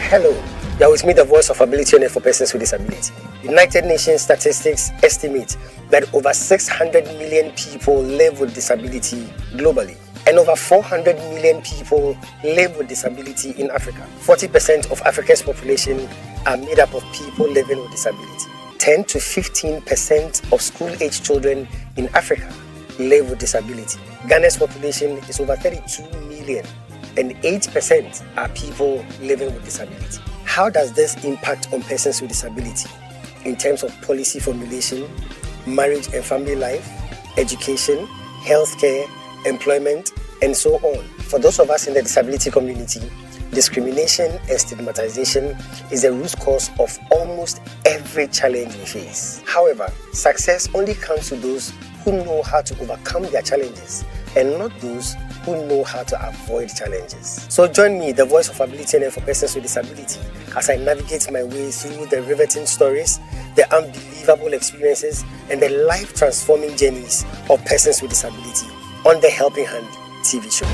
Hello, you are with me, the voice of ability for persons with disability. United Nations statistics estimate that over 600 million people live with disability globally, and over 400 million people live with disability in Africa. 40% of Africa's population are made up of people living with disability. 10 to 15% of school-age children in Africa live with disability. Ghana's population is over 32 million, and 8% are people living with disability. How does this impact on persons with disability in terms of policy formulation, marriage and family life, education, healthcare, employment, and so on? For those of us in the disability community, discrimination and stigmatization is the root cause of almost every challenge we face. However, success only comes to those who know how to overcome their challenges and not those who know how to avoid challenges. So join me, the voice of ability and for persons with disability, as I navigate my way through the riveting stories, the unbelievable experiences, and the life-transforming journeys of persons with disability on the Helping Hand TV show.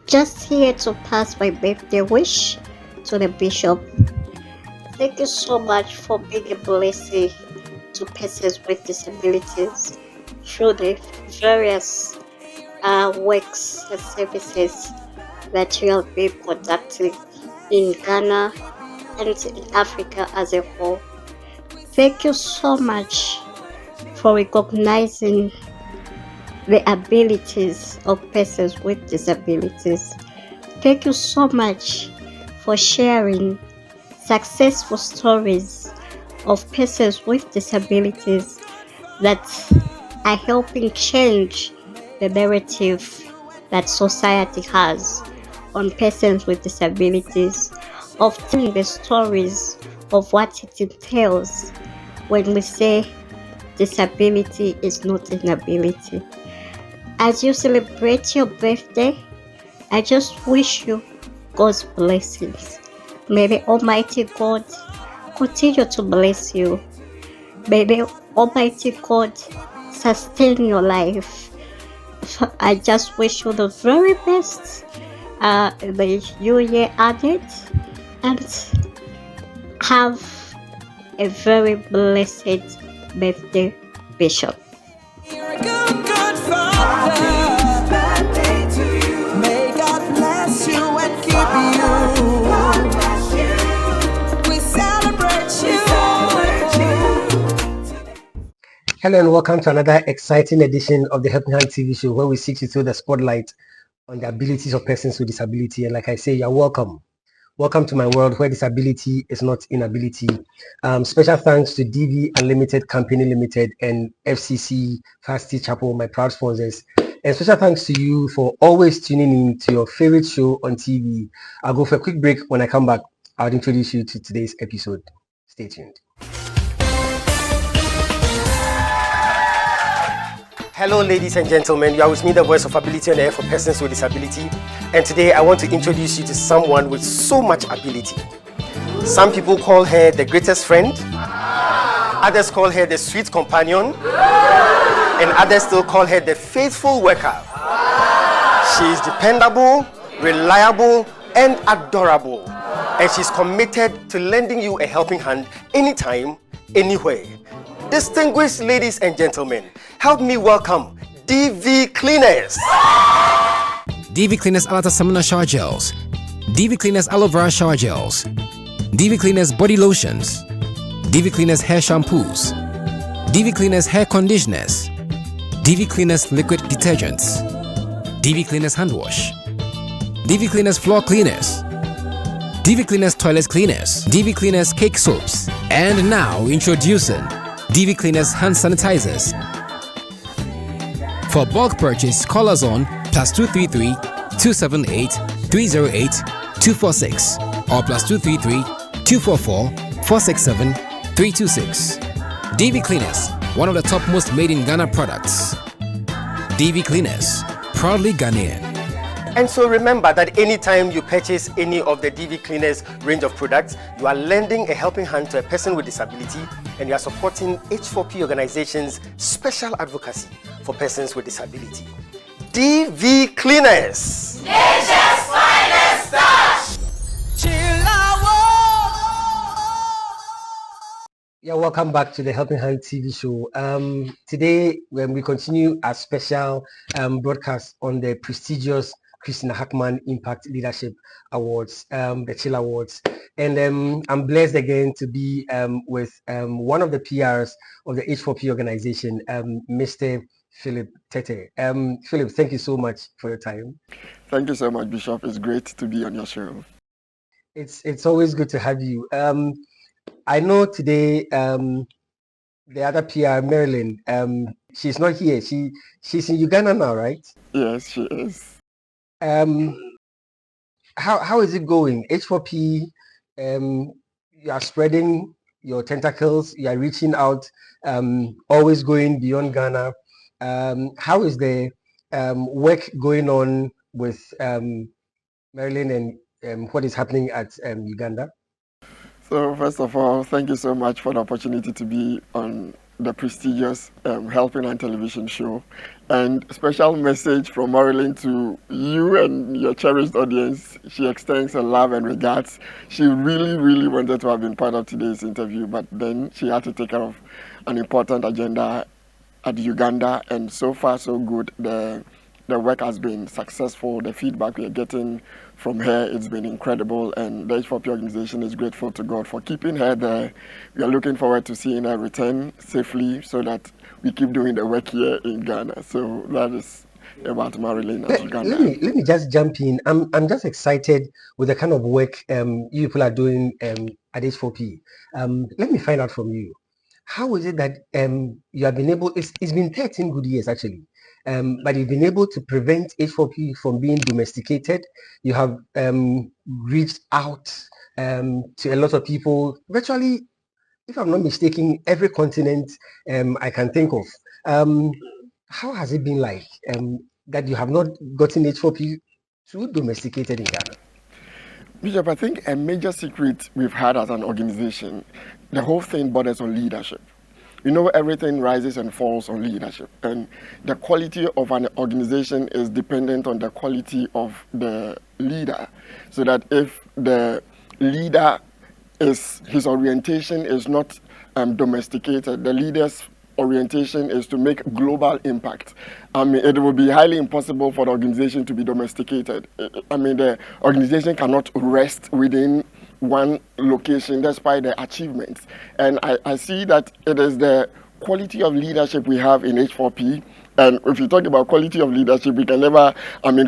Just here to pass my birthday wish to the Bishop. Thank you so much for being a blessing to persons with disabilities through the various works and services that you have been conducting in Ghana and in Africa as a whole. Thank you so much for recognizing the abilities of persons with disabilities. Thank you so much for sharing successful stories of persons with disabilities that are helping change the narrative that society has on persons with disabilities, of telling the stories of what it entails when we say disability is not inability. As you celebrate your birthday, I just wish you God's blessings. May the Almighty God continue to bless you. May the Almighty God sustain your life. I just wish you the very best, the new year added, and have a very blessed birthday, Bishop. Hello and welcome to another exciting edition of the Helping Hand TV show, where we seek to throw the spotlight on the abilities of persons with disability. And like I say, you're welcome. Welcome to my world where disability is not inability. Special thanks to DV Unlimited Company Limited and FCC Fast C.H.I.L, my proud sponsors. And special thanks to you for always tuning in to your favorite show on TV. I'll go for a quick break. When I come back, I'll introduce you to today's episode. Stay tuned. Hello ladies and gentlemen, you are with me, the voice of ability on air for persons with disability, and today I want to introduce you to someone with so much ability. Some people call her the greatest friend, others call her the sweet companion, and others still call her the faithful worker. She is dependable, reliable, and adorable, and she's committed to lending you a helping hand anytime, anywhere. Distinguished ladies and gentlemen, help me welcome DV Cleaners. DV Cleaners Alata Samuna Shower Gels, DV Cleaners Aloe Vera Shower Gels, DV Cleaners Body Lotions, DV Cleaners Hair Shampoos, DV Cleaners Hair Conditioners, DV Cleaners Liquid Detergents, DV Cleaners Hand Wash, DV Cleaners Floor Cleaners, DV Cleaners Toilet Cleaners, DV Cleaners Cake Soaps, and now introducing DV Cleaners Hand Sanitizers. For bulk purchase, call us on +233 278 308 246 or +233 244 467 326. DV Cleaners, one of the top most made in Ghana products. DV Cleaners, proudly Ghanaian. And so remember that anytime you purchase any of the DV Cleaners range of products, you are lending a helping hand to a person with disability, and you are supporting H4P Organization's special advocacy for persons with disability. DV Cleaners. Nature's finest touch. Yeah, welcome back to the Helping Hand TV show. Today, when we continue our special broadcast on the prestigious Christina Hackman Impact Leadership Awards, the C.H.I.L Awards. And I'm blessed again to be with one of the PRs of the H4P organization, Mr. Philip Tete. Philip, thank you so much for your time. Thank you so much, Bishop. It's great to be on your show. It's always good to have you. I know today the other PR, Marilyn, she's not here. She's in Uganda now, right? Yes, she is. How is it going? H4P, you are spreading your tentacles, you are reaching out, always going beyond Ghana. How is the work going on with Marilyn and what is happening at Uganda? So first of all, thank you so much for the opportunity to be on the prestigious Helping Hand television show. And special message from Marilyn to you and your cherished audience. She extends her love and regards. She really, really wanted to have been part of today's interview, but then she had to take care of an important agenda at Uganda, and so far so good. The work has been successful. The feedback we are getting from her, it's been incredible, and the H4P organization is grateful to God for keeping her there. We are looking forward to seeing her return safely so that we keep doing the work here in Ghana. So that is about Marilyn and Uganda. Let me just jump in. I'm just excited with the kind of work you people are doing at H4P. Let me find out from you. How is it that you have been able, it's been 13 good years actually, but you've been able to prevent H4P from being domesticated. You have reached out to a lot of people, virtually, if I'm not mistaken, every continent I can think of. How has it been like that you have not gotten H4P too domesticated in Ghana? Bishop, I think a major secret we've had as an organization, the whole thing borders on leadership. You know, everything rises and falls on leadership. And the quality of an organization is dependent on the quality of the leader. So that if the leader his orientation is not domesticated, the leader's orientation is to make global impact. I mean, it will be highly impossible for the organization to be domesticated. I mean, the organization cannot rest within one location despite the achievements. And I see that it is the quality of leadership we have in H4P. And if you talk about quality of leadership, we can never,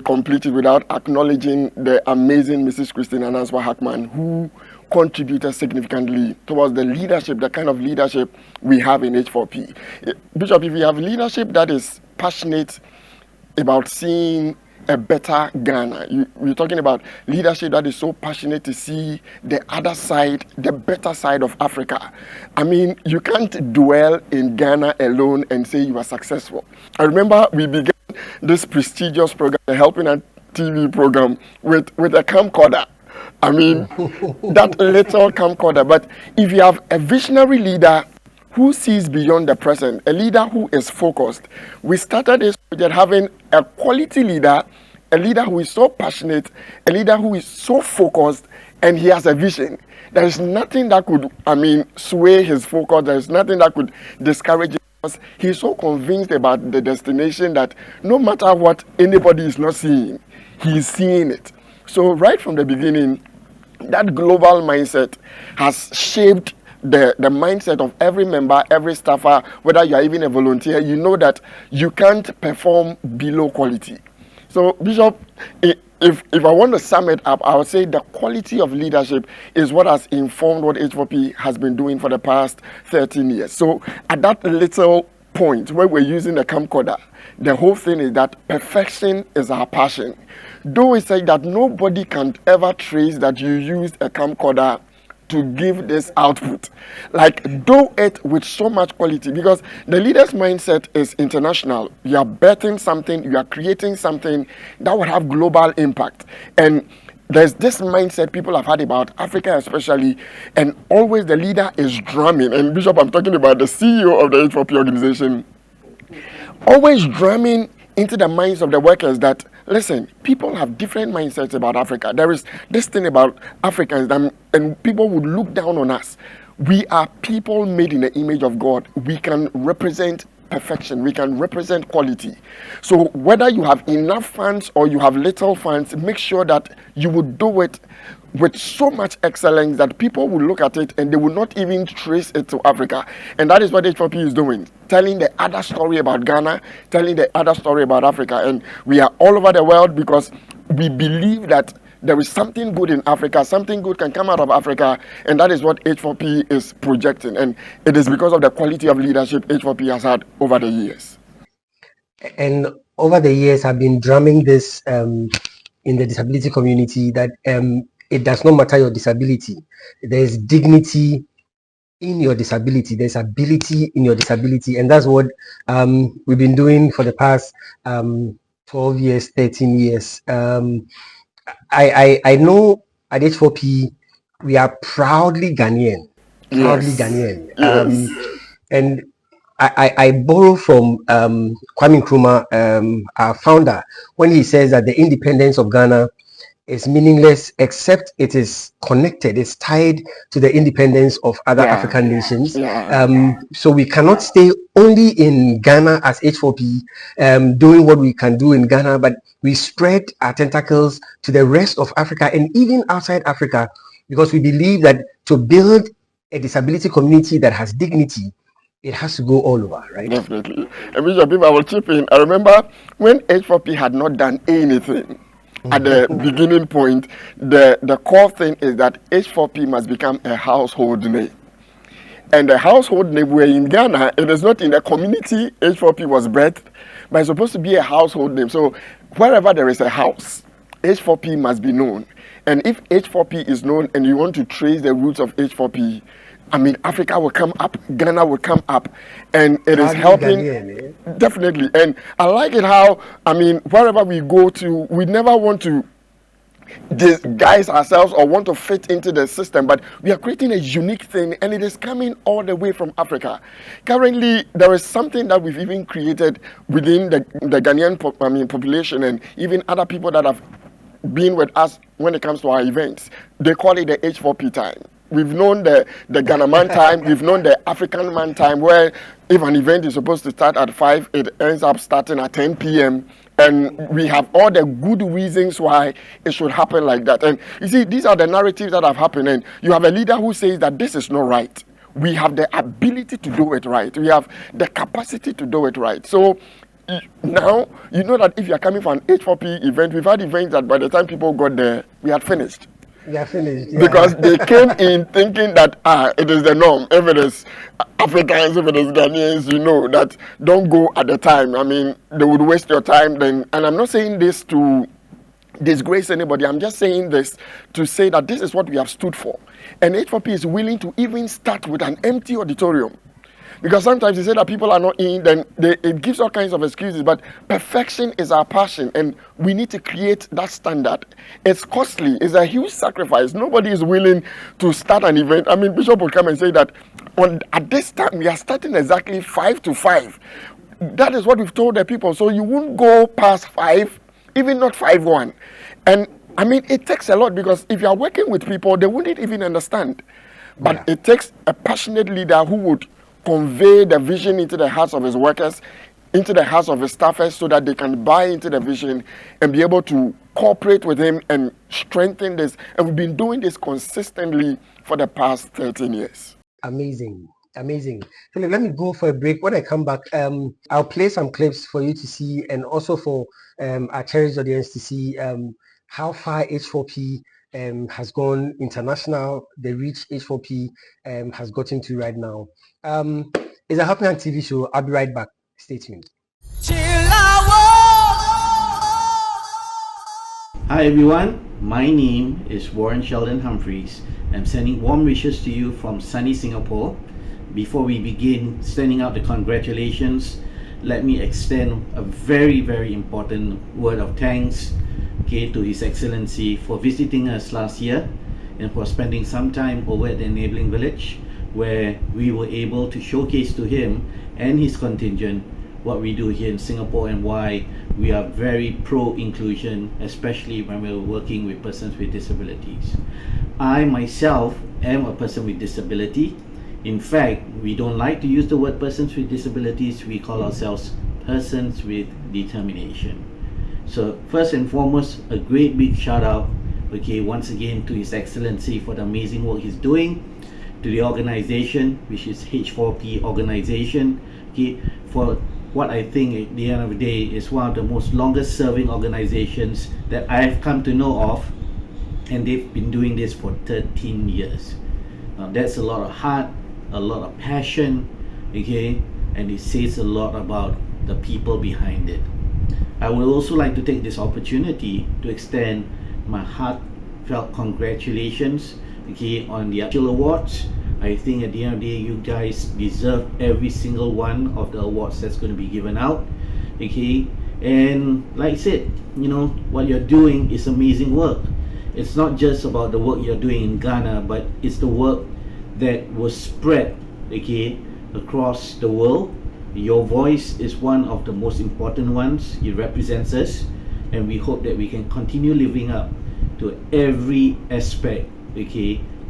complete it without acknowledging the amazing Mrs. Christina Hackman, who contributed significantly towards the leadership, the kind of leadership we have in H4P. Bishop, if we have leadership that is passionate about seeing a better Ghana, we're talking about leadership that is so passionate to see the other side, the better side of Africa. I mean, you can't dwell in Ghana alone and say you are successful. I remember we began this prestigious program, the Helping Hand TV program, with a camcorder. I mean, that little camcorder. But if you have a visionary leader who sees beyond the present, a leader who is focused, we started this project having a quality leader, a leader who is so passionate, a leader who is so focused, and he has a vision. There is nothing that could, sway his focus. There is nothing that could discourage him. Because he's so convinced about the destination that no matter what anybody is not seeing, he is seeing it. So right from the beginning, that global mindset has shaped the mindset of every member, every staffer, whether you are even a volunteer. You know that you can't perform below quality. So, Bishop, if I want to sum it up, I would say the quality of leadership is what has informed what H4P has been doing for the past 13 years. So, at that little point where we're using the camcorder, the whole thing is that perfection is our passion. Though we say that nobody can ever trace that you used a camcorder to give this output. Like, do it with so much quality, because the leader's mindset is international. You are betting something, you are creating something that will have global impact. And there's this mindset people have had about Africa especially, and always the leader is drumming. And Bishop, I'm talking about the CEO of the H4P organization, always drumming into the minds of the workers that, listen, people have different mindsets about Africa. There is this thing about Africans, and people would look down on us. We are people made in the image of God. We can represent perfection. We can represent quality. So whether you have enough funds or you have little funds, make sure that you would do it with so much excellence that people will look at it and they will not even trace it to Africa. And that is what H4P is doing, telling the other story about Ghana, telling the other story about Africa. And we are all over the world because we believe that there is something good in Africa, something good can come out of Africa, and that is what H4P is projecting. And it is because of the quality of leadership H4P has had over the years. And over the years, I've been drumming this in the disability community that it does not matter your disability. There's dignity in your disability. There's ability in your disability. And that's what we've been doing for the past 12 years, 13 years. I know at H4P, we are proudly Ghanaian. Proudly Yes. Ghanaian. Yes. And I borrow from Kwame Nkrumah, our founder, when he says that the independence of Ghana is meaningless except it is connected, it's tied to the independence of other African nations. So we cannot stay only in Ghana as H4P, doing what we can do in Ghana, but we spread our tentacles to the rest of Africa and even outside Africa, because we believe that to build a disability community that has dignity, it has to go all over, right? Definitely. And Bishop, if I will chip in, I remember when H4P had not done anything at the beginning point, the core thing is that H4P must become a household name. And the household name, we're in Ghana, it is not in the community H4P was birthed, but it's supposed to be a household name. So wherever there is a house, H4P must be known. And if H4P is known and you want to trace the roots of H4P, I mean, Africa will come up, Ghana will come up, and it is helping. Ghanaian, definitely. And I like it how, I mean, wherever we go to, we never want to disguise ourselves or want to fit into the system, but we are creating a unique thing, and it is coming all the way from Africa. Currently, there is something that we've even created within the Ghanaian population, and even other people that have been with us when it comes to our events. They call it the H4P time. We've known the Ghana man time, we've known the African man time, where if an event is supposed to start at 5, it ends up starting at 10 p.m. And we have all the good reasons why it should happen like that. And you see, these are the narratives that have happened. And you have a leader who says that this is not right. We have the ability to do it right. We have the capacity to do it right. So now, you know that if you're coming for an H4P event, we've had events that by the time people got there, we had finished. Yeah, finished. Yeah. Because they came in thinking that it is the norm. If it is Africans, if it is Ghanaians, you know that don't go at the time. I mean, they would waste your time then. And I'm not saying this to disgrace anybody. I'm just saying this to say that this is what we have stood for. And H4P is willing to even start with an empty auditorium. Because sometimes you say that people are not in, then it gives all kinds of excuses. But perfection is our passion, and we need to create that standard. It's costly. It's a huge sacrifice. Nobody is willing to start an event. I mean, Bishop will come and say that at this time, we are starting exactly 5 to 5. That is what we've told the people. So you won't go past 5, even not 5-1. And I mean, it takes a lot, because if you are working with people, they wouldn't even understand. But it takes a passionate leader who would convey the vision into the hearts of his workers, into the hearts of his staffers, so that they can buy into the vision and be able to cooperate with him and strengthen this. And we've been doing this consistently for the past 13 years. Amazing. Amazing. Philip, let me go for a break. When I come back, I'll play some clips for you to see, and also for our cherished audience to see how far H4P has gone international, the reach H4P has gotten to right now. It's a Happening TV show. I'll be right back. Stay tuned. Hi everyone, my name is Warren Sheldon Humphreys. I'm sending warm wishes to you from sunny Singapore. Before we begin sending out the congratulations, let me extend a very, very important word of thanks, to His Excellency for visiting us last year and for spending some time over at the Enabling Village, where we were able to showcase to him and his contingent what we do here in Singapore and why we are very pro-inclusion, especially when we're working with persons with disabilities. I myself am a person with disability. In fact, we don't like to use the word persons with disabilities. We call ourselves persons with determination. So first and foremost, a great big shout out, once again to His Excellency for the amazing work he's doing, to the organization, which is H4P Organization, for what I think at the end of the day is one of the most longest serving organizations that I've come to know of, and they've been doing this for 13 years. That's a lot of heart, a lot of passion, and it says a lot about the people behind it. I would also like to take this opportunity to extend my heartfelt congratulations on the C.H.I.L awards. I think at the end of the day, you guys deserve every single one of the awards that's going to be given out. And like I said, what you're doing is amazing work. It's not just about the work you're doing in Ghana, but it's the work that was spread across the world. Your voice is one of the most important ones. It represents us, and we hope that we can continue living up to every aspect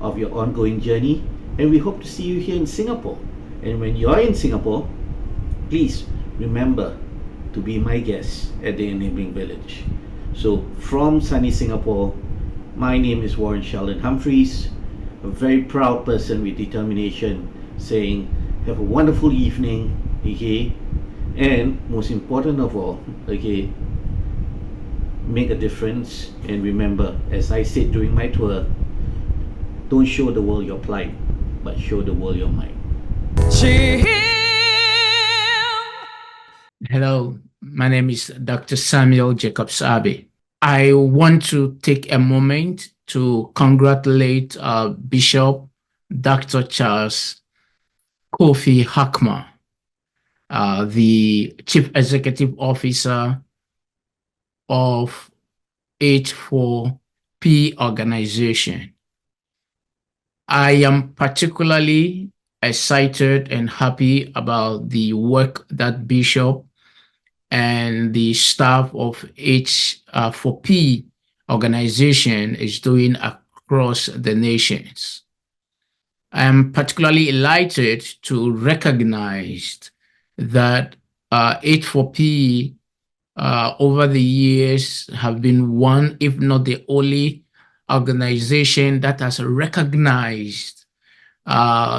of your ongoing journey. And we hope to see you here in Singapore. And when you are in Singapore, please remember to be my guest at the Enabling Village. So from sunny Singapore, my name is Warren Sheldon Humphreys, a very proud person with determination, saying have a wonderful evening, and most important of all, make a difference. And remember, as I said during my tour, don't show the world your plight, but show the world your might. Hello, my name is Dr. Samuel Jacobs Abe. I want to take a moment to congratulate Bishop Dr. Charles Kofi Hakma, the Chief Executive Officer of H4P Organization. I am particularly excited and happy about the work that Bishop and the staff of H4P Organization is doing across the nations. I am particularly delighted to recognize that H4P over the years have been one, if not the only, organization that has recognized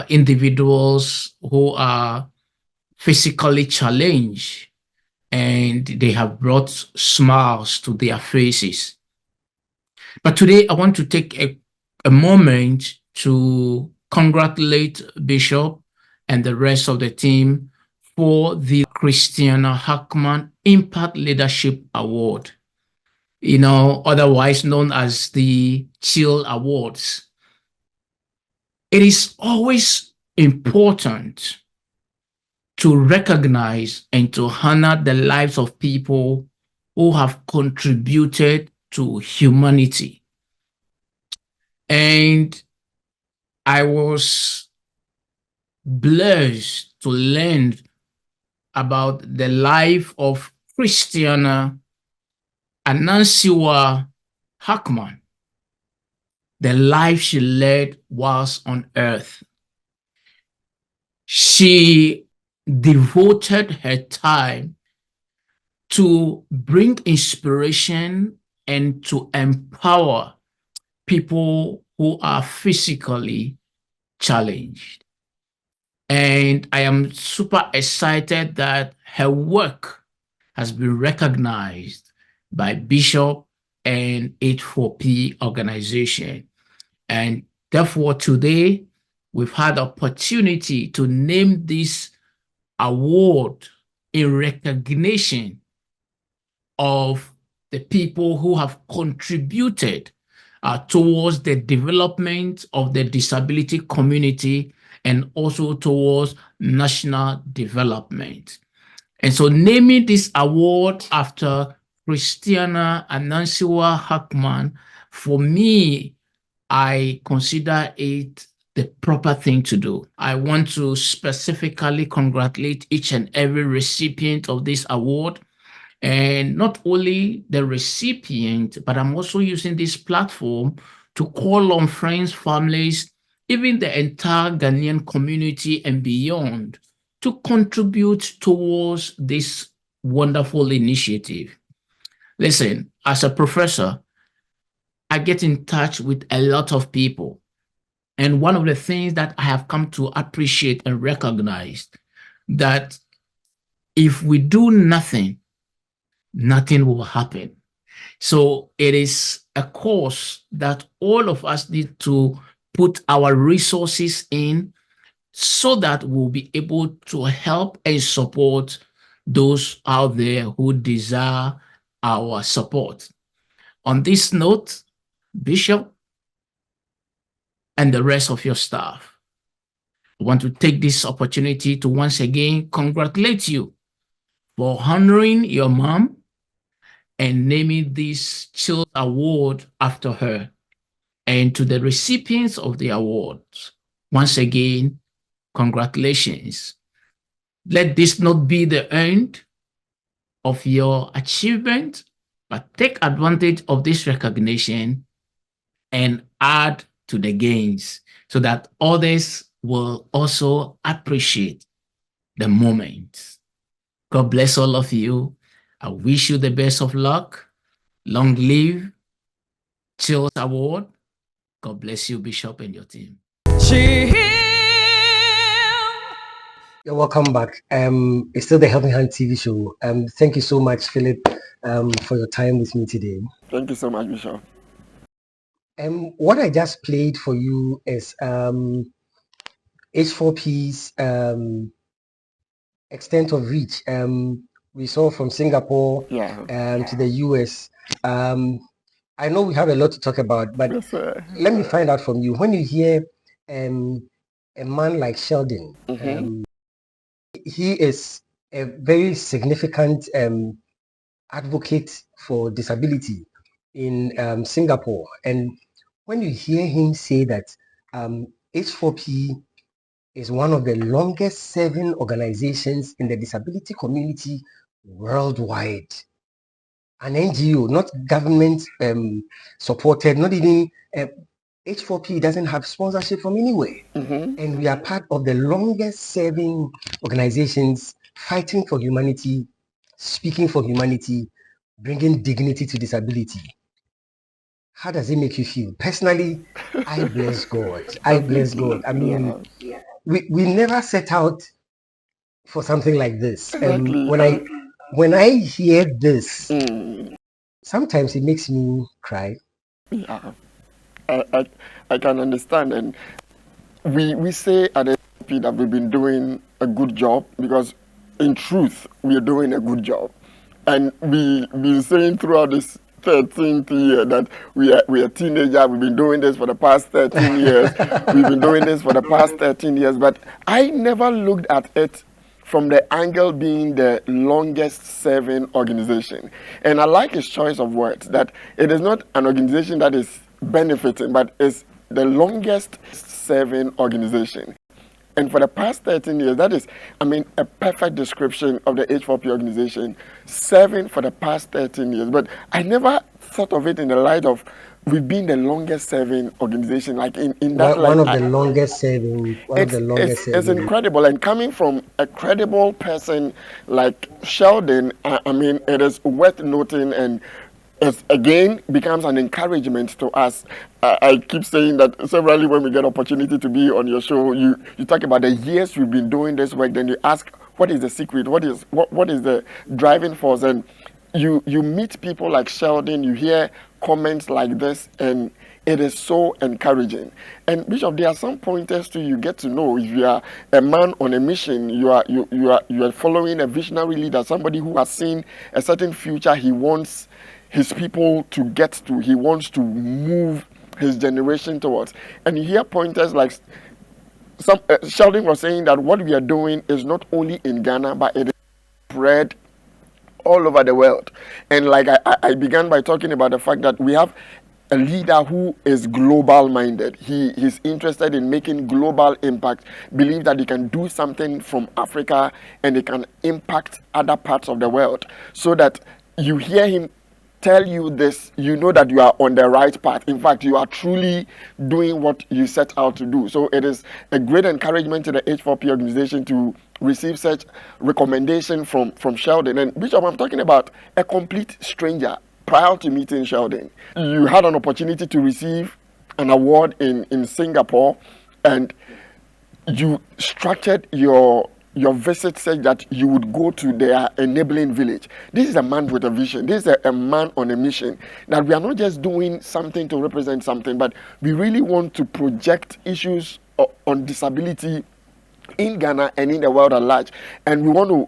individuals who are physically challenged, and they have brought smiles to their faces. But today I want to take a moment to congratulate Bishop and the rest of the team for the Christiana Hackman Impact Leadership Award, otherwise known as the C.H.I.L Awards. It is always important to recognize and to honor the lives of people who have contributed to humanity. And I was blessed to learn about the life of Christiana Anansiwa Hackman, the life she led whilst on earth. She devoted her time to bring inspiration and to empower people who are physically challenged. And I am super excited that her work has been recognized by Bishop and H4P Organization. And therefore, today, we've had the opportunity to name this award in recognition of the people who have contributed towards the development of the disability community and also towards national development. And so naming this award after Christiana Anansiwa Hackman, for me, I consider it the proper thing to do. I want to specifically congratulate each and every recipient of this award. And not only the recipient, but I'm also using this platform to call on friends, families, even the entire Ghanaian community and beyond to contribute towards this wonderful initiative. Listen, as a professor, I get in touch with a lot of people. And one of the things that I have come to appreciate and recognize that if we do nothing, nothing will happen. So it is a cause that all of us need to put our resources in so that we'll be able to help and support those out there who desire our support. On this note, Bishop and the rest of your staff, I want to take this opportunity to once again congratulate you for honoring your mom and naming this C.H.I.L award after her. And to the recipients of the awards, once again, congratulations. Let this not be the end of your achievement, but take advantage of this recognition and add to the gains so that others will also appreciate the moment. God bless all of you. I wish you the best of luck. Long live C.H.I.L Award. God bless you, Bishop, and your team. You're welcome back. It's still the Helping Hand TV show. Thank you so much, Philip, for your time with me today. Thank you so much, Bishop. What I just played for you is H4P's extent of reach. We saw from Singapore to the US. I know we have a lot to talk about, but Yes, let me find out from you. When you hear a man like Sheldon, he is a very significant advocate for disability in Singapore. And when you hear him say that H4P is one of the longest serving organizations in the disability community worldwide, an NGO, not government supported, not even H4P doesn't have sponsorship from anywhere. And we are part of the longest serving organizations fighting for humanity, speaking for humanity, bringing dignity to disability. How does it make you feel? Personally, I bless God. I bless God. I mean, we never set out for something like this. And when I hear this, sometimes it makes me cry. Yeah, I can understand, and we say at SP that we've been doing a good job because, in truth, we are doing a good job, and we've been saying throughout this 13th year that we are teenagers. We've been doing this for the past 13 years. We've been doing this for the past 13 years, but I never looked at it from the angle being the longest serving organization. And I like his choice of words, that it is not an organization that is benefiting, but it's the longest serving organization. And for the past 13 years, that is, I mean, a perfect description of the H4P organization, serving for the past 13 years. But I never thought of it in the light of we've been the longest serving organization, like in that one of the longest serving. It's incredible, and coming from a credible person like Sheldon, I mean, it is worth noting, and it again becomes an encouragement to us. I keep saying that severally when we get opportunity to be on your show, you talk about the years we've been doing this work, then you ask what is the secret, what is the driving force, and you meet people like Sheldon, you hear comments like this, and it is so encouraging. And Bishop, there are some pointers too you get to know. If you are a man on a mission, you are following a visionary leader, somebody who has seen a certain future he wants his people to get to, he wants to move his generation towards. And you hear pointers like Sheldon was saying that what we are doing is not only in Ghana, but it is spread all over the world. And like I began by talking about the fact that we have a leader who is global minded. He's interested in making global impact, believe that he can do something from Africa and it can impact other parts of the world, so that you hear him tell you this, you know that you are on the right path. In fact, you are truly doing what you set out to do. So it is a great encouragement to the H4P organization to receive such recommendation from Sheldon. And Bishop, I'm talking about a complete stranger. Prior to meeting Sheldon, you had an opportunity to receive an award in Singapore, and you structured your visit such that you would go to their enabling village. This is a man with a vision. This is a man on a mission. That we are not just doing something to represent something, but we really want to project issues on disability in Ghana and in the world at large. And we want to,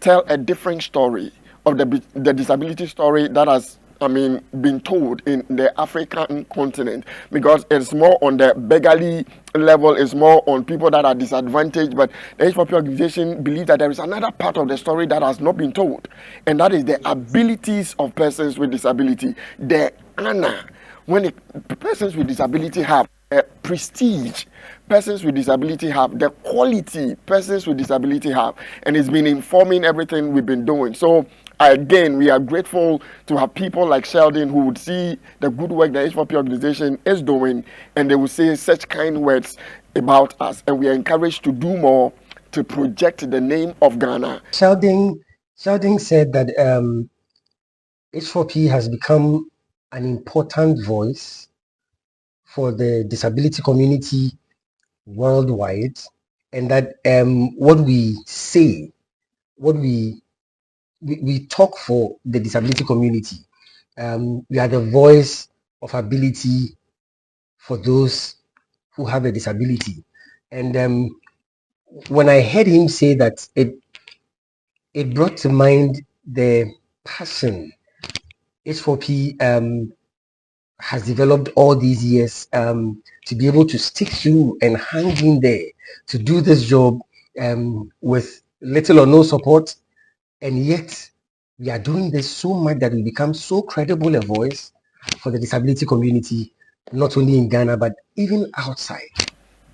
tell a different story of the disability story that has been told in the African continent, because it's more on the beggarly level, it's more on people that are disadvantaged. But the H4P organization believes that there is another part of the story that has not been told, and that is the abilities of persons with disability, the honor when persons with disability have prestige, persons with disability have the quality, persons with disability have, and it's been informing everything we've been doing. So again, we are grateful to have people like Sheldon who would see the good work the H4P organization is doing, and they will say such kind words about us, and we are encouraged to do more to project the name of Ghana. Sheldon said that H4P has become an important voice for the disability community worldwide, and that what we say, what we talk for the disability community. We are the voice of ability for those who have a disability. And when I heard him say that, it brought to mind the passion H4P has developed all these years to be able to stick through and hang in there to do this job with little or no support, and yet we are doing this so much that we become so credible a voice for the disability community, not only in Ghana but even outside.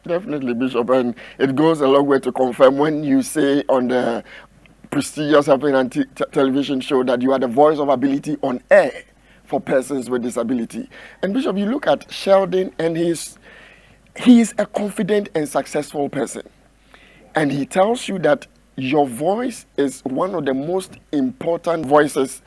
Definitely, Bishop, and it goes a long way to confirm when you say on the prestigious and television show that you are the voice of ability on air for persons with disability. And Bishop, you look at Sheldon, and he is a confident and successful person, and he tells you that your voice is one of the most important voices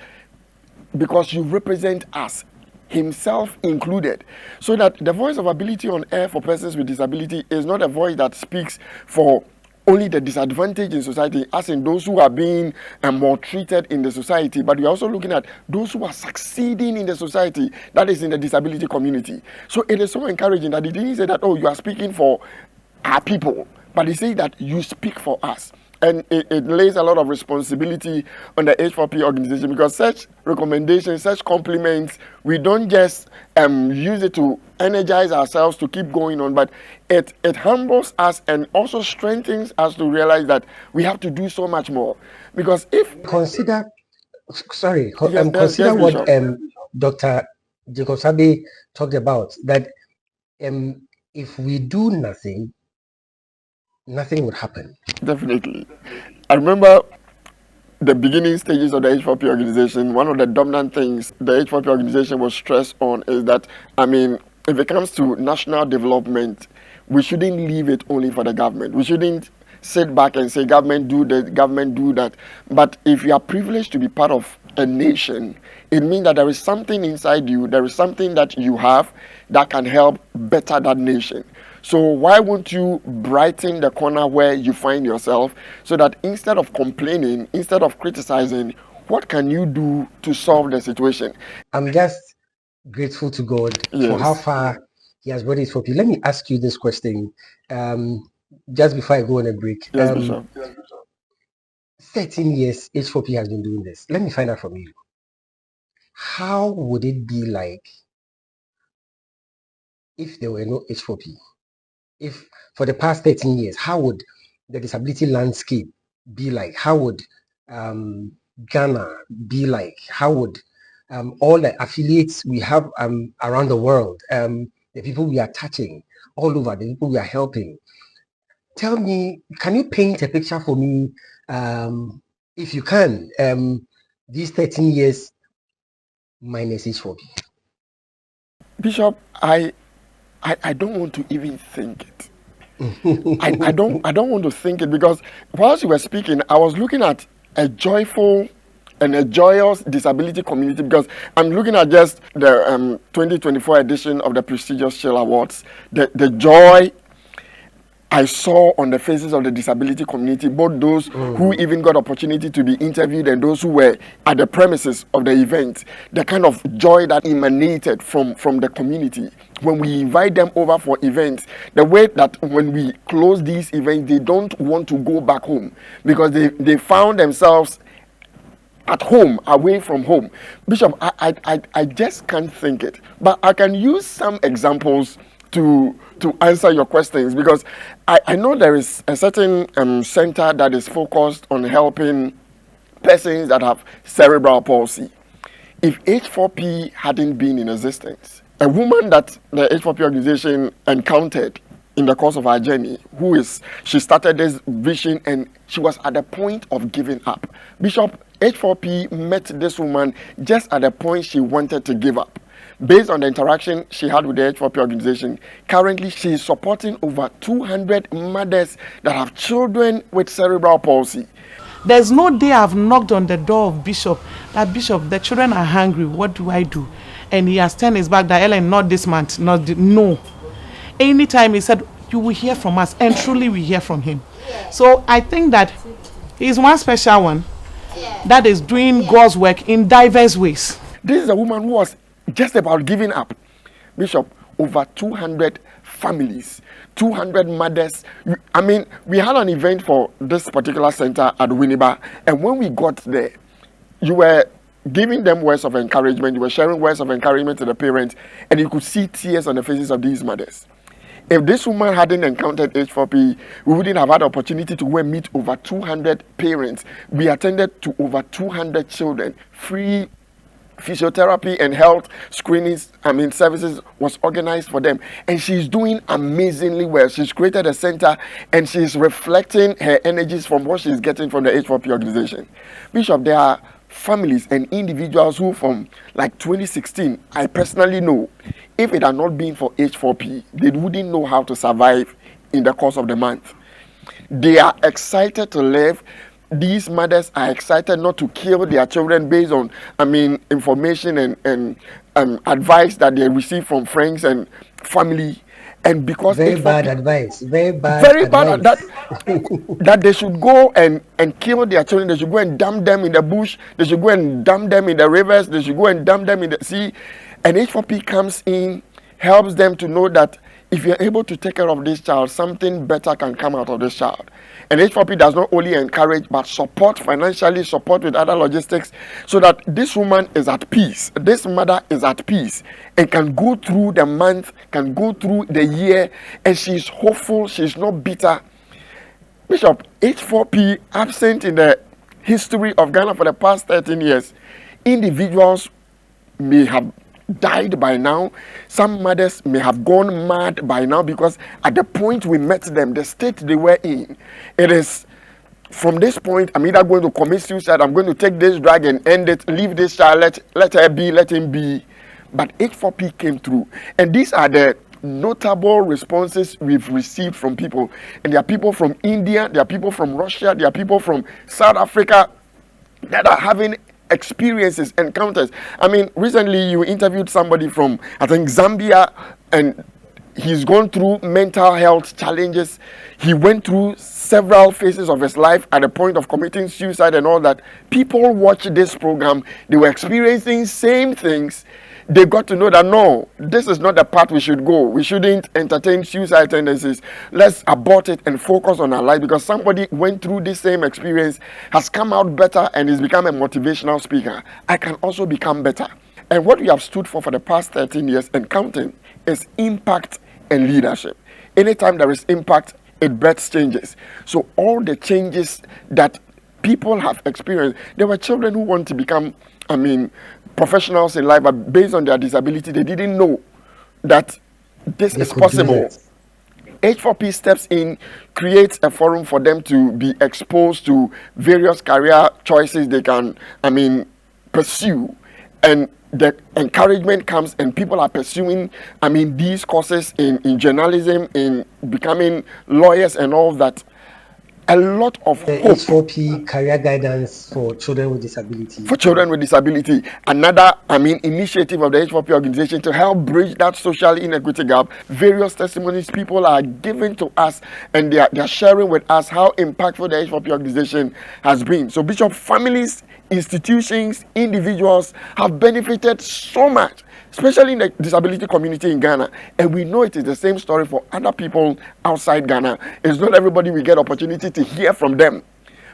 because you represent us, himself included. So that the voice of ability on air for persons with disability is not a voice that speaks for only the disadvantaged in society, as in those who are being maltreated in the society, but we are also looking at those who are succeeding in the society, that is in the disability community. So it is so encouraging that he didn't say that, oh, you are speaking for our people, but he says that you speak for us. And it lays a lot of responsibility on the H4P organization, because such recommendations, such compliments, we don't just use it to energize ourselves to keep going on, but it humbles us and also strengthens us to realize that we have to do so much more. Because if consider what Dr. Jacob Sabe talked about, that if we do nothing, nothing would happen. Definitely. I remember the beginning stages of the H4P organization. One of the dominant things the H4P organization was stressed on is that, if it comes to national development, we shouldn't leave it only for the government. We shouldn't sit back and say, government do this, government do that. But if you are privileged to be part of a nation, it means that there is something inside you, there is something that you have that can help better that nation. So why won't you brighten the corner where you find yourself, so that instead of complaining, instead of criticizing, what can you do to solve the situation? I'm just grateful to God for how far He has brought H4P. Let me ask you this question just before I go on a break. Yes, Bishop. 13 years H4P has been doing this. Let me find out from you. how would it be like if there were no H4P? If for the past 13 years, how would the disability landscape be like? How would Ghana be like? How would all the affiliates we have around the world, the people we are touching all over, the people we are helping? Tell me, can you paint a picture for me, if you can, these 13 years minus H4P? Bishop, I don't want to even think it. I don't want to think it, because whilst you were speaking, I was looking at a joyful and a joyous disability community, because I'm looking at just the 2024 edition of the prestigious C.H.I.L Awards, the joy I saw on the faces of the disability community, both those who even got opportunity to be interviewed and those who were at the premises of the event, the kind of joy that emanated from the community. When we invite them over for events, the way that when we close these events, they don't want to go back home because they found themselves at home, away from home. Bishop, I just can't think it. But I can use some examples to answer your questions, because I know there is a certain center that is focused on helping persons that have cerebral palsy. If H4P hadn't been in existence, a woman that the H4P organization encountered in the course of our journey, she started this vision and she was at the point of giving up. Bishop, H4P met this woman just at the point she wanted to give up. Based on the interaction she had with the H4P organization, currently she is supporting over 200 mothers that have children with cerebral palsy. There's no day I've knocked on the door of Bishop, that Bishop, the children are hungry, what do I do? And he has turned his back, that Ellen, not this month, no. Anytime he said, you will hear from us, and truly we hear from him. So I think that he's one special one that is doing God's work in diverse ways. This is a woman who was just about giving up. Bishop, over 200 families, 200 mothers. I mean, we had an event for this particular center at Winneba, and when we got there, you were giving them words of encouragement, you were sharing words of encouragement to the parents, and you could see tears on the faces of these mothers. If this woman hadn't encountered H4P, we wouldn't have had the opportunity to go and meet over 200 parents. We attended to over 200 children. Free physiotherapy and health screenings, services was organized for them. And she's doing amazingly well. She's created a center and she's reflecting her energies from what she's getting from the H4P organization. Bishop, there are families and individuals who from like 2016, I personally know, if it had not been for H4P, they wouldn't know how to survive in the course of the month. They are excited to live. These mothers are excited not to kill their children based on, information and advice that they receive from friends and family. And because very bad advice, that they should go and kill their children, they should go and dump them in the bush, they should go and dump them in the rivers, they should go and dump them in the sea. And H4P comes in, helps them to know that if you're able to take care of this child, something better can come out of this child. And H4P does not only encourage, but support financially, support with other logistics, so that this woman is at peace. This mother is at peace and can go through the month, can go through the year, and she's hopeful, she's not bitter. Bishop, H4P, absent in the history of Ghana for the past 13 years, individuals may have died by now. Some mothers may have gone mad by now, because at the point we met them, the state they were in, it is from this point, I'm either going to commit suicide, I'm going to take this drug and end it, leave this child, let her be, let him be. But H4P came through, and these are the notable responses we've received from people. And there are people from India, there are people from Russia, there are people from South Africa that are having experiences, encounters. Recently you interviewed somebody from, I think, Zambia, and he's gone through mental health challenges. He went through several phases of his life at the point of committing suicide and all that. People watched this program, they were experiencing same things. They got to know that no, this is not the path we should go. We shouldn't entertain suicide tendencies. Let's abort it and focus on our life, because somebody went through this same experience, has come out better, and has become a motivational speaker. I can also become better. And what we have stood for the past 13 years and counting is impact and leadership. Anytime there is impact, it births changes. So all the changes that people have experienced, there were children who want to become, professionals in life, but based on their disability, they didn't know that this is possible. H4P steps in, creates a forum for them to be exposed to various career choices they can, pursue. And the encouragement comes and people are pursuing, these courses in journalism, in becoming lawyers and all that. A lot of the H4P career guidance for children with disability. For children with disability, another initiative of the H4P organization to help bridge that social inequity gap. Various testimonies people are giving to us, and they are sharing with us how impactful the H4P organization has been. So, Bishop, families, institutions, individuals have benefited so much, especially in the disability community in Ghana. And we know it is the same story for other people outside Ghana. It's not everybody we get opportunity to hear from them.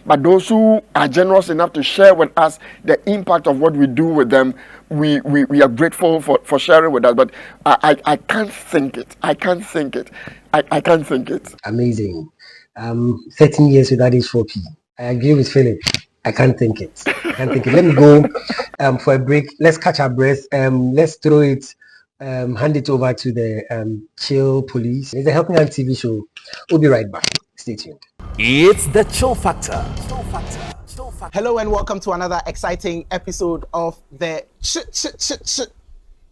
But those who are generous enough to share with us the impact of what we do with them, we are grateful for sharing with us. But I can't think it. I can't think it. I can't think it. Amazing. 13 years with that H4P. I agree with Philip. I can't think it. Let me go for a break. Let's catch our breath. Let's throw it, hand it over to the C.H.I.L police. It's a Helping Hand TV show. We'll be right back. Stay tuned. It's the Chill Factor. Hello and welcome to another exciting episode of the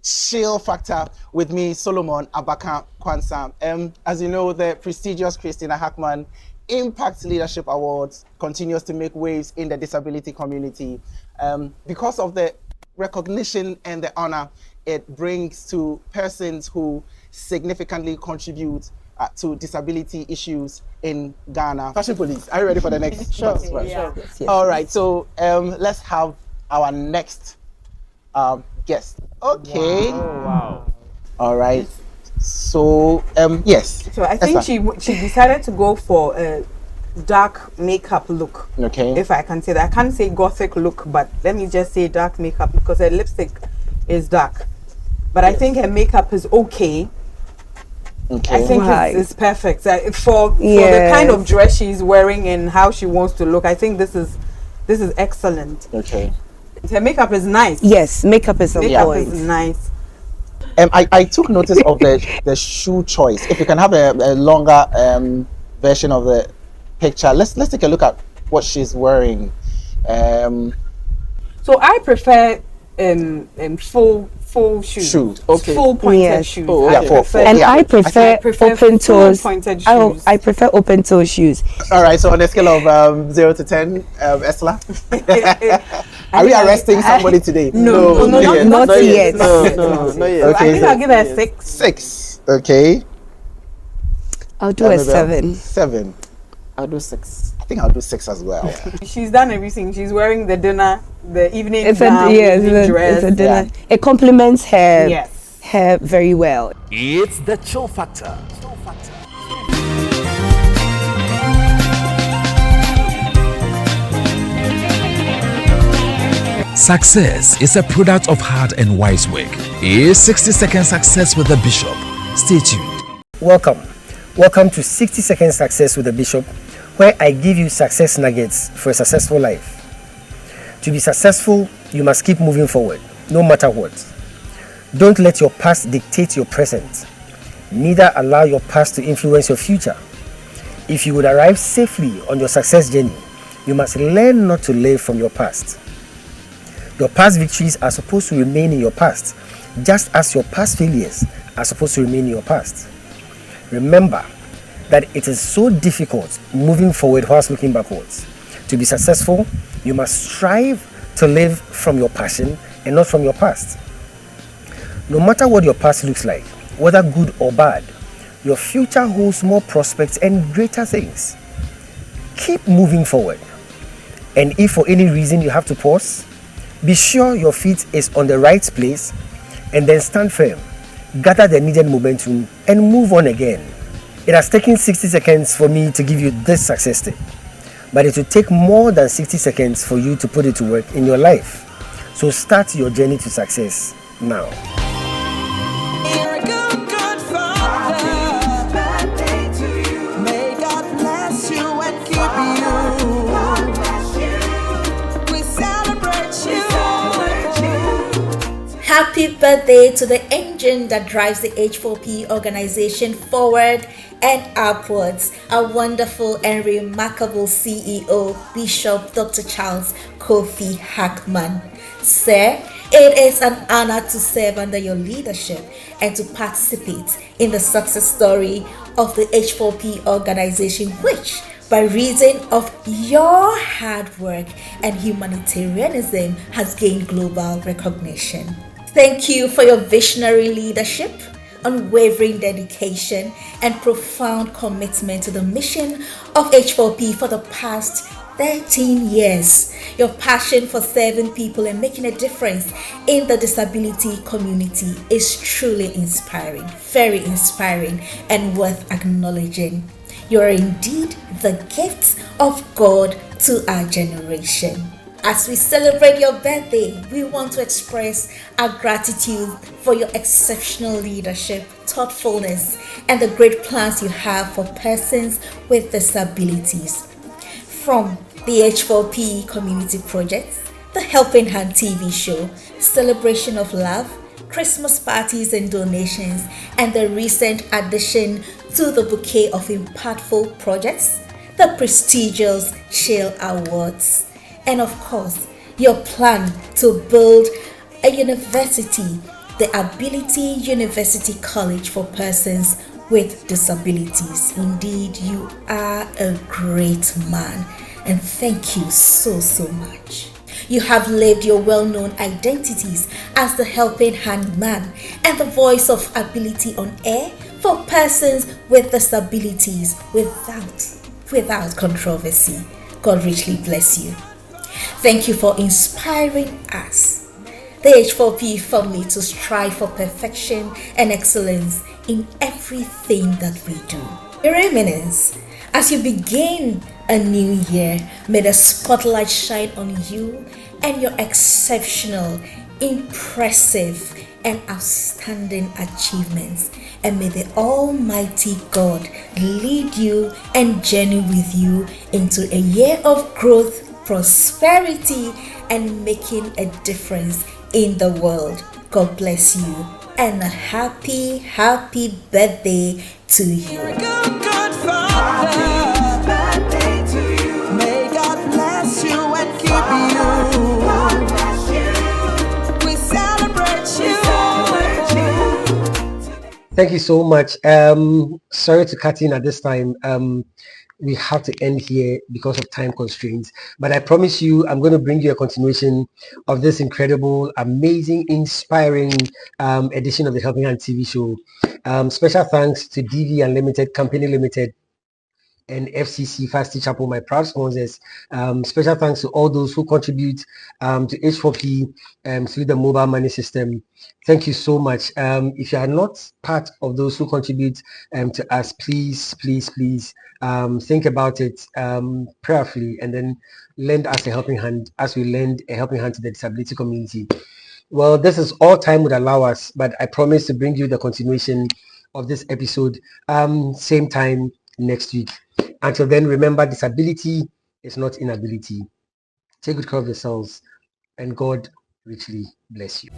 Chill Factor with me, Solomon Abaka Kwanzaa. As you know, the prestigious Christina Hackman Impact Leadership Awards continues to make waves in the disability community because of the recognition and the honor it brings to persons who significantly contribute to disability issues in Ghana. Fashion Police, are you ready for the next? Sure. Yeah. Yes. All right, so let's have our next guest. Okay. Wow. All right. So yes. So I think she decided to go for a dark makeup look. Okay. If I can say that, I can't say gothic look, but let me just say dark makeup because her lipstick is dark. But I think her makeup is okay. Okay. I think it's perfect for the kind of dress she's wearing and how she wants to look. I think this is excellent. Okay. Her makeup is nice. Yes, makeup is nice. I took notice of the shoe choice. If you can have a longer version of the picture, let's take a look at what she's wearing. So I prefer full shoes. Okay. Full pointed shoes. Oh, yeah, I prefer open toes. Pointed shoes. I prefer open toe shoes. All right. So on a scale of 0 to 10, Esla, are we arresting somebody today? No, not yet. No, not yet. Okay, I think I'll give her a 6. 6. Okay. I'll do a 7. 7. I'll do 6. I think I'll do 6 as well. She's done everything. She's wearing the dinner, the evening dress. It's a dinner. Yeah. It complements her hair very well. It's the Chill Factor. Success is a product of hard and wise work. It's 60-second success with the Bishop. Stay tuned. Welcome to 60-second success with the Bishop, where I give you success nuggets for a successful life. To be successful, you must keep moving forward, no matter what. Don't let your past dictate your present. Neither allow your past to influence your future. If you would arrive safely on your success journey, you must learn not to live from your past. Your past victories are supposed to remain in your past, just as your past failures are supposed to remain in your past. Remember that it is so difficult moving forward whilst looking backwards. To be successful, you must strive to live from your passion and not from your past. No matter what your past looks like, whether good or bad, your future holds more prospects and greater things. Keep moving forward. And if for any reason you have to pause, be sure your feet is on the right place and then stand firm. Gather the needed momentum and move on again. It has taken 60 seconds for me to give you this success tip, but it will take more than 60 seconds for you to put it to work in your life. So start your journey to success now. Happy birthday to the engine that drives the H4P organization forward and upwards, our wonderful and remarkable CEO, Bishop Dr. Charles Kofi Hackman. Sir, it is an honor to serve under your leadership and to participate in the success story of the H4P organization, which, by reason of your hard work and humanitarianism, has gained global recognition. Thank you for your visionary leadership, unwavering dedication, and profound commitment to the mission of H4P for the past 13 years. Your passion for serving people and making a difference in the disability community is truly inspiring, very inspiring, and worth acknowledging. You are indeed the gift of God to our generation. As we celebrate your birthday, we want to express our gratitude for your exceptional leadership, thoughtfulness, and the great plans you have for persons with disabilities. From the H4P Community Project, the Helping Hand TV show, Celebration of Love, Christmas parties and donations, and the recent addition to the bouquet of impactful projects, the prestigious C.H.I.L Awards, and of course, your plan to build a university, the Ability University College for persons with disabilities. Indeed, you are a great man, and thank you so much. You have lived your well-known identities as the helping hand man and the voice of ability on air for persons with disabilities without controversy. God richly bless you. Thank you for inspiring us, the H4P family, to strive for perfection and excellence in everything that we do. Your Eminence, as you begin a new year, may the spotlight shine on you and your exceptional, impressive, and outstanding achievements. And may the Almighty God lead you and journey with you into a year of growth, prosperity, and making a difference in the world. God bless you, and a happy birthday to you. Thank you so much. Sorry to cut in at this time. We have to end here because of time constraints. But I promise you, I'm going to bring you a continuation of this incredible, amazing, inspiring edition of the Helping Hand TV show. Special thanks to DV Unlimited Company Limited and FCC Fast Chapel, my proud sponsors. Special thanks to all those who contribute to H4P through the mobile money system. Thank you so much. If you are not part of those who contribute to us, please think about it prayerfully, and then lend us a helping hand as we lend a helping hand to the disability community. Well, this is all time would allow us, but I promise to bring you the continuation of this episode same time next week. Until then, remember, disability is not inability. Take good care of yourselves, and God richly bless you.